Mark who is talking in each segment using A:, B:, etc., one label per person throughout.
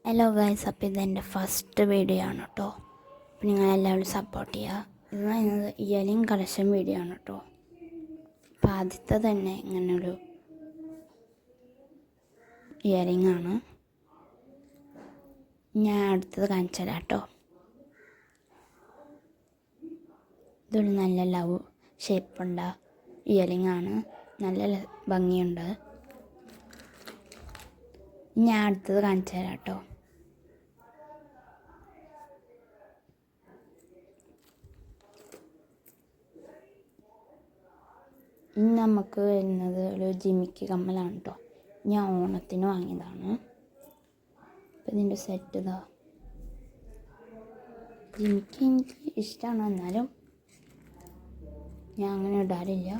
A: Hello guys, അപ്പോൾ ഇതെൻ്റെ first video ആണ് കേട്ടോ. അപ്പോൾ നിങ്ങളെല്ലാവരും സപ്പോർട്ട് ചെയ്യുക. ഇത് പറയുന്നത് ഇയറിംഗ് കളക്ഷൻ വീഡിയോ ആണ് കേട്ടോ. അപ്പോൾ ആദ്യത്തെ തന്നെ ഇങ്ങനൊരു ഇയറിംഗ് ആണ്. ഞാൻ അടുത്തത് കാണിച്ചു തരാം കേട്ടോ. ഇതൊരു നല്ല ലവ് ഷേപ്പുണ്ട ഇയറിംഗ് ആണ്. നല്ല ഭംഗിയുണ്ട്. ഞാൻ അടുത്തത് കാണിച്ചു തരാം കേട്ടോ. ഇനി നമുക്ക് വരുന്നത് ഒരു ജിമിക്ക് കമ്മലാണ് കേട്ടോ. ഞാൻ ഓണത്തിന് വാങ്ങിയതാണ്. അപ്പം ഇതിൻ്റെ സെറ്റ് ഇതാ. ജിമിക്ക് എനിക്ക് ഇഷ്ടമാണ്, എന്നാലും ഞാൻ അങ്ങനെ ഇടാറില്ല.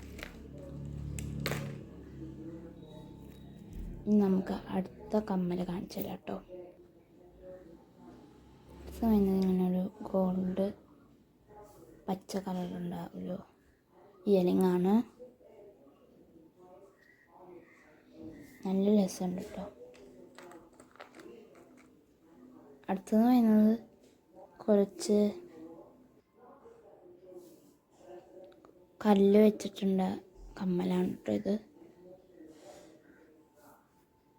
A: ഇനി നമുക്ക് അടുത്ത കമ്മൽ കാണിച്ചു തരാം കേട്ടോ. വരുന്നത് ഇങ്ങനെ ഒരു ഗോൾഡ് പച്ച കളറുള്ള ഒരു ഇയറിംഗ് ആണ്. നല്ല രസമുണ്ട് കേട്ടോ. അടുത്തത് വരുന്നത് കുറച്ച് കല്ല് വെച്ചിട്ടുണ്ട് കമ്മലാണ് കേട്ടോ ഇത്.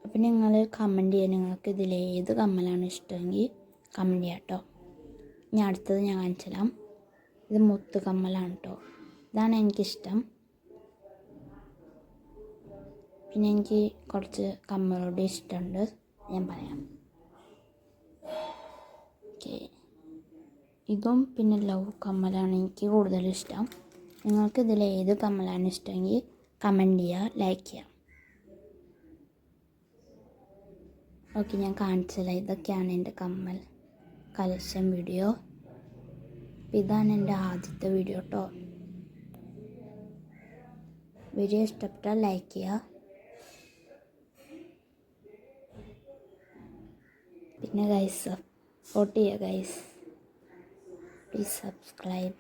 A: അപ്പം നിങ്ങൾ കമൻറ്റ് ചെയ്യുക, നിങ്ങൾക്ക് ഇതിലേത് കമ്മലാണ് ഇഷ്ടമെങ്കിൽ കമൻറ്റ് ചെയ്യാം കേട്ടോ. ഇനി അടുത്തത് ഞാൻ കാണിച്ചു തരാം. ഇത് മുത്ത് കമ്മലാണ് കേട്ടോ. ഇതാണ് എനിക്കിഷ്ടം. പിന്നെ എനിക്ക് കുറച്ച് കമ്മലോട് ഇഷ്ടമുണ്ട്, ഞാൻ പറയാം. ഓക്കെ, ഇതും പിന്നെ ലവ് കമ്മലാണ് എനിക്ക് കൂടുതലും ഇഷ്ടം. നിങ്ങൾക്ക് ഇതിൽ ഏത് കമ്മലാണ് ഇഷ്ടമെങ്കിൽ കമൻറ്റ് ചെയ്യുക, ലൈക്ക് ചെയ്യാം. ഓക്കെ, ഞാൻ കാണിച്ചില്ല. ഇതൊക്കെയാണ് എൻ്റെ കമ്മൽ കളക്ഷൻ വീഡിയോ. ഇതാണ് എൻ്റെ ആദ്യത്തെ വീഡിയോ കേട്ടോ. വീഡിയോ ഇഷ്ടപ്പെട്ടാൽ ലൈക്ക് ചെയ്യുക. പിന്നെ ഗൈസ് സപ്പോർട്ട് ചെയ്യുക ഗൈസ്. Please subscribe.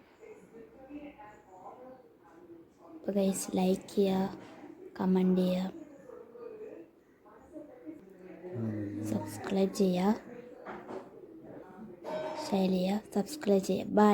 A: അപ്പോൾ ഗൈസ് ലൈക്ക് ചെയ്യുക, കമൻറ്റ് ചെയ്യുക, സബ്സ്ക്രൈബ് ചെയ്യുക, ഷെയർ ചെയ്യുക, സബ്സ്ക്രൈബ് ചെയ്യുക. ബൈ.